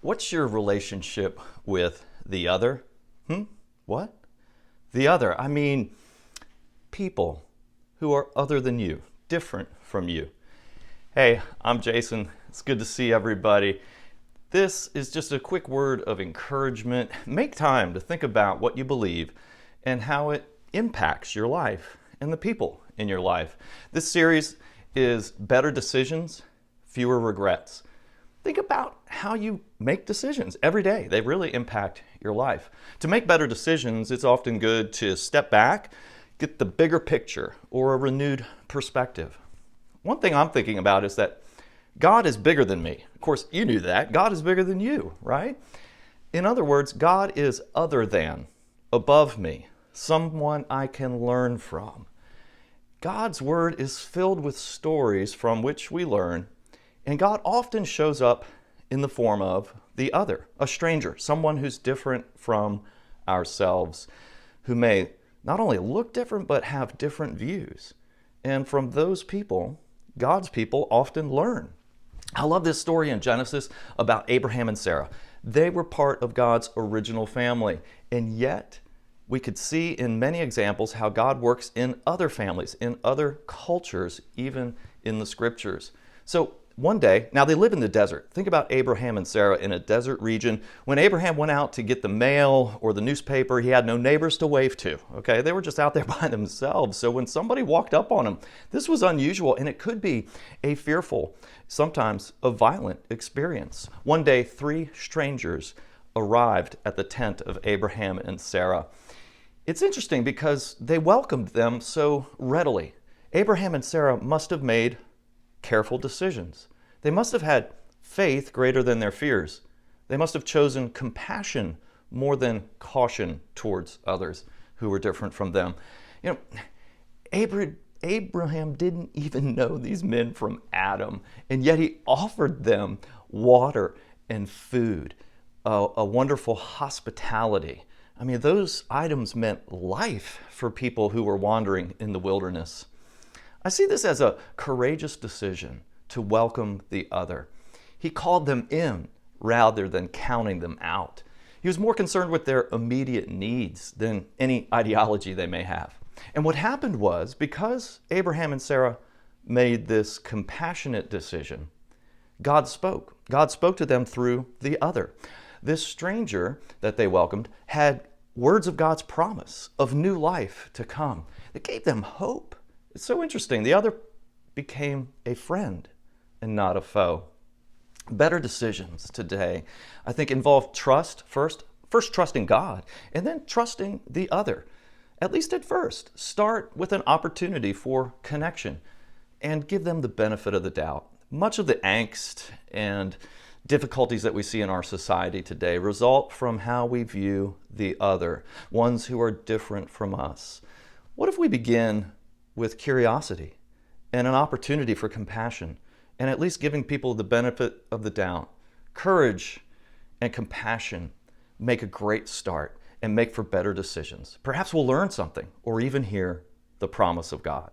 What's your relationship with the other? What? The other. I mean, people who are other than you, different from you. Hey, I'm Jason. It's good to see everybody. This is just a quick word of encouragement. Make time to think about what you believe and how it impacts your life and the people in your life. This series is Better Decisions, Fewer Regrets. Think about how you make decisions every day. They really impact your life. To make better decisions, it's often good to step back, get the bigger picture or a renewed perspective. One thing I'm thinking about is that God is bigger than me. Of course, you knew that. God is bigger than you, right? In other words, God is other than, above me, someone I can learn from. God's word is filled with stories from which we learn, and God often shows up in the form of the other, a stranger, someone who's different from ourselves, who may not only look different, but have different views. And from those people, God's people often learn. I love this story in Genesis about Abraham and Sarah. They were part of God's original family, and yet we could see in many examples how God works in other families, in other cultures, even in the scriptures. So one day, now they live in the desert. Think about Abraham and Sarah in a desert region. When Abraham went out to get the mail or the newspaper, he had no neighbors to wave to, okay? They were just out there by themselves. So when somebody walked up on him, this was unusual, and it could be a fearful, sometimes a violent experience. One day, 3 strangers arrived at the tent of Abraham and Sarah. It's interesting because they welcomed them so readily. Abraham and Sarah must have made careful decisions. They must have had faith greater than their fears. They must have chosen compassion more than caution towards others who were different from them. You know, Abraham didn't even know these men from Adam, and yet he offered them water and food, a wonderful hospitality. I mean, those items meant life for people who were wandering in the wilderness. I see this as a courageous decision to welcome the other. He called them in rather than counting them out. He was more concerned with their immediate needs than any ideology they may have. And what happened was, because Abraham and Sarah made this compassionate decision, God spoke. God spoke to them through the other. This stranger that they welcomed had words of God's promise of new life to come. It gave them hope. It's so interesting. The other became a friend and not a foe. Better decisions today, I think, involve trust first trusting God, and then trusting the other. At least at first, start with an opportunity for connection and give them the benefit of the doubt. Much of the angst and difficulties that we see in our society today result from how we view the other, ones who are different from us. What if we begin with curiosity and an opportunity for compassion, and at least giving people the benefit of the doubt? Courage and compassion make a great start and make for better decisions. Perhaps we'll learn something or even hear the promise of God.